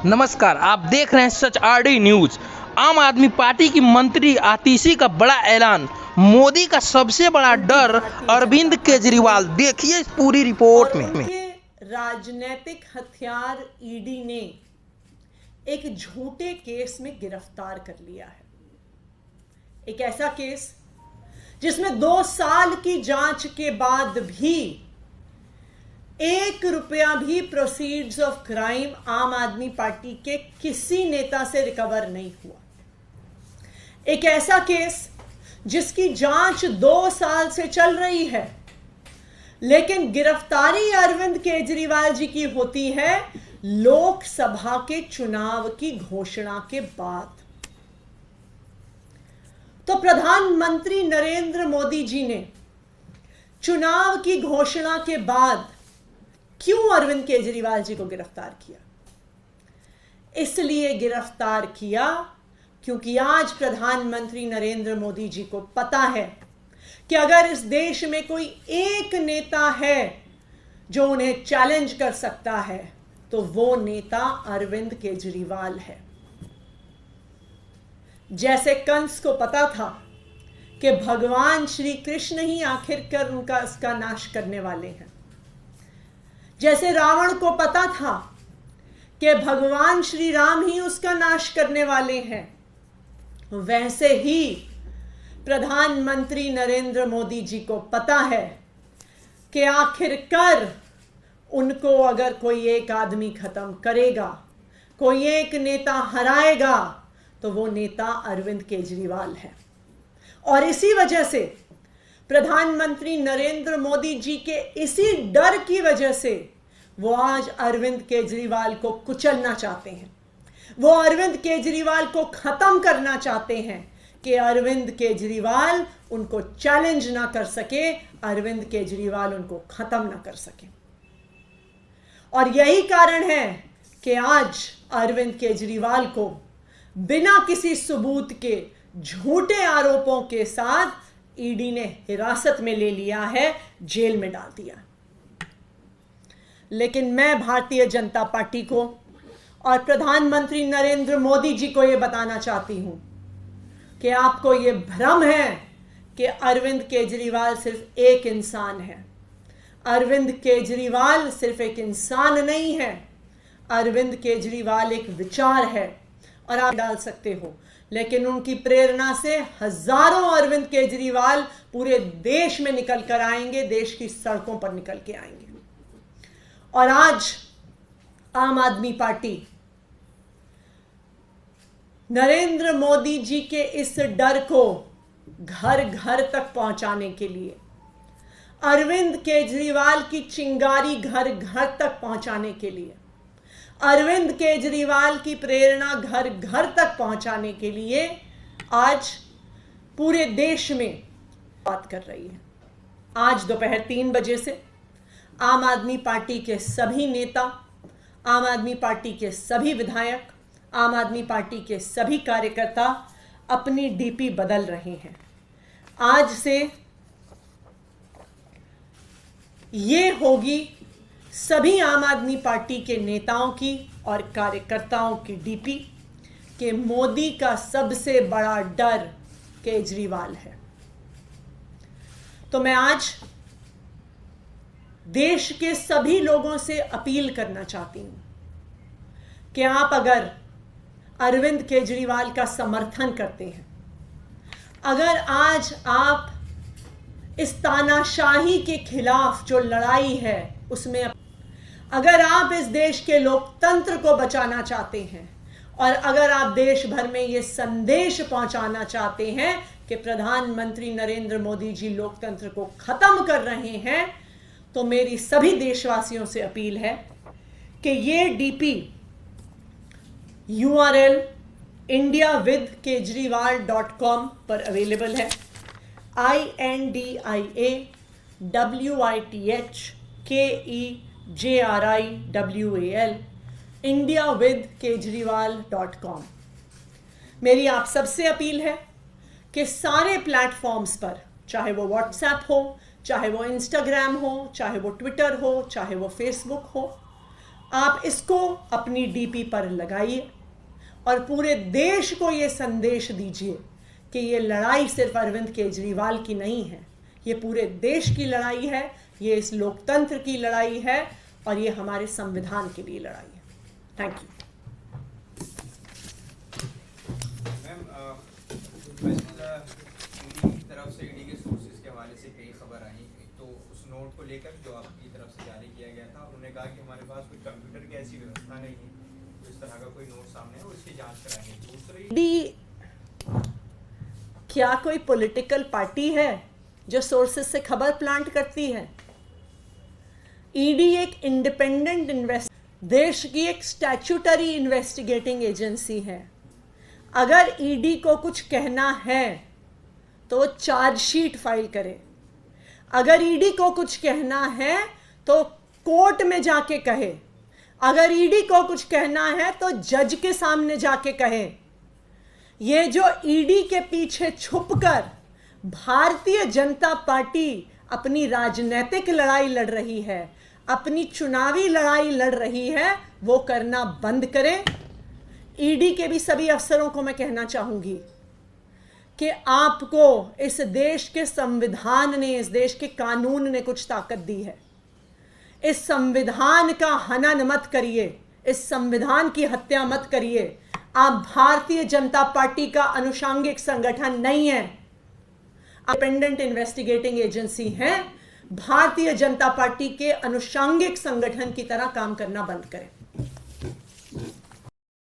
नमस्कार, आप देख रहे हैं सच आरडी न्यूज। आम आदमी पार्टी की मंत्री आतिशी का बड़ा ऐलान, मोदी का सबसे बड़ा डर अरविंद केजरीवाल। देखिए इस पूरी रिपोर्ट में। उनके राजनीतिक हथियार ईडी ने एक झूठे केस में गिरफ्तार कर लिया है। एक ऐसा केस जिसमें 2 साल की जांच के बाद भी 1 रुपया भी प्रोसीड्स ऑफ क्राइम आम आदमी पार्टी के किसी नेता से रिकवर नहीं हुआ। एक ऐसा केस जिसकी जांच 2 साल से चल रही है, लेकिन गिरफ्तारी अरविंद केजरीवाल जी की होती है लोकसभा के चुनाव की घोषणा के बाद। तो प्रधानमंत्री नरेंद्र मोदी जी ने चुनाव की घोषणा के बाद क्यों अरविंद केजरीवाल जी को गिरफ्तार किया? इसलिए गिरफ्तार किया क्योंकि आज प्रधानमंत्री नरेंद्र मोदी जी को पता है कि अगर इस देश में कोई एक नेता है जो उन्हें चैलेंज कर सकता है तो वो नेता अरविंद केजरीवाल है। जैसे कंस को पता था कि भगवान श्री कृष्ण ही आखिरकार उसका नाश करने वाले हैं, जैसे रावण को पता था कि भगवान श्री राम ही उसका नाश करने वाले हैं, वैसे ही प्रधानमंत्री नरेंद्र मोदी जी को पता है कि आखिरकार उनको अगर कोई एक आदमी खत्म करेगा, कोई एक नेता हराएगा, तो वो नेता अरविंद केजरीवाल है। और इसी वजह से प्रधानमंत्री नरेंद्र मोदी जी के इसी डर की वजह से वो आज अरविंद केजरीवाल को कुचलना चाहते हैं। वो अरविंद केजरीवाल को खत्म करना चाहते हैं कि अरविंद केजरीवाल उनको चैलेंज ना कर सके, अरविंद केजरीवाल उनको खत्म ना कर सके। और यही कारण है कि आज अरविंद केजरीवाल को बिना किसी सबूत के झूठे आरोपों के साथ ईडी ने हिरासत में ले लिया है, जेल में डाल दिया। लेकिन मैं भारतीय जनता पार्टी को और प्रधानमंत्री नरेंद्र मोदी जी को यह बताना चाहती हूं कि आपको यह भ्रम है कि अरविंद केजरीवाल सिर्फ एक इंसान है। अरविंद केजरीवाल सिर्फ एक इंसान नहीं है, अरविंद केजरीवाल एक विचार है। और आप डाल सकते हो, लेकिन उनकी प्रेरणा से हजारों अरविंद केजरीवाल पूरे देश में निकल कर आएंगे, देश की सड़कों पर निकल के आएंगे। और आज आम आदमी पार्टी नरेंद्र मोदी जी के इस डर को घर घर तक पहुंचाने के लिए, अरविंद केजरीवाल की चिंगारी घर घर तक पहुंचाने के लिए, अरविंद केजरीवाल की प्रेरणा घर घर तक पहुंचाने के लिए आज पूरे देश में बात कर रही है। आज दोपहर 3 बजे से आम आदमी पार्टी के सभी नेता, आम आदमी पार्टी के सभी विधायक, आम आदमी पार्टी के सभी कार्यकर्ता अपनी डीपी बदल रहे हैं। आज से ये होगी सभी आम आदमी पार्टी के नेताओं की और कार्यकर्ताओं की डीपी कि मोदी का सबसे बड़ा डर केजरीवाल है। तो मैं आज देश के सभी लोगों से अपील करना चाहती हूं कि आप अगर अरविंद केजरीवाल का समर्थन करते हैं, अगर आज आप इस तानाशाही के खिलाफ जो लड़ाई है उसमें, अगर आप इस देश के लोकतंत्र को बचाना चाहते हैं और अगर आप देश भर में ये संदेश पहुंचाना चाहते हैं कि प्रधानमंत्री नरेंद्र मोदी जी लोकतंत्र को खत्म कर रहे हैं, तो मेरी सभी देशवासियों से अपील है कि ये डीपी URL indiawithkejriwal.com पर अवेलेबल है। INDIAWITHKEJRIWAL indiawithkejriwal.com। मेरी आप सबसे अपील है कि सारे प्लेटफॉर्म्स पर, चाहे वो व्हाट्सएप हो, चाहे वो इंस्टाग्राम हो, चाहे वो ट्विटर हो, चाहे वो फेसबुक हो, आप इसको अपनी डीपी पर लगाइए और पूरे देश को ये संदेश दीजिए कि ये लड़ाई सिर्फ अरविंद केजरीवाल की नहीं है, ये पूरे देश की लड़ाई है, ये इस लोकतंत्र की लड़ाई है और ये हमारे संविधान के लिए लड़ाई है। Thank you. ईडी के सोर्सेज के हवाले से कई खबर आई, तो उस नोट को लेकर जो आपकी तरफ से जारी किया गया था, उन्होंने कहा कि हमारे पास कोई कंप्यूटर की ऐसी व्यवस्था नहीं है, इस तरह का कोई नोट सामने है और इसकी जांच कराएंगे। दूसरी, ईडी क्या कोई पॉलिटिकल पार्टी है जो सोर्सेज से खबर प्लांट करती है? ईडी एक इंडिपेंडेंट देश की एक स्टैट्यूटरी इन्वेस्टिगेटिंग एजेंसी है। अगर ईडी को कुछ कहना है तो वो चार्जशीट फाइल करे। अगर ईडी को कुछ कहना है तो कोर्ट में जाके कहे। अगर ईडी को कुछ कहना है तो जज के सामने जाके कहे। ये जो ईडी के पीछे छुपकर भारतीय जनता पार्टी अपनी राजनीतिक लड़ाई लड़ रही है, अपनी चुनावी लड़ाई लड़ रही है, वो करना बंद करें। ईडी के भी सभी अफसरों को मैं कहना चाहूंगी कि आपको इस देश के संविधान ने, इस देश के कानून ने कुछ ताकत दी है। इस संविधान का हनन मत करिए, इस संविधान की हत्या मत करिए। आप भारतीय जनता पार्टी का अनुषांगिक संगठन नहीं है, इंडिपेंडेंट इन्वेस्टिगेटिंग एजेंसी है। भारतीय जनता पार्टी के अनुषांगिक संगठन की तरह काम करना बंद करें।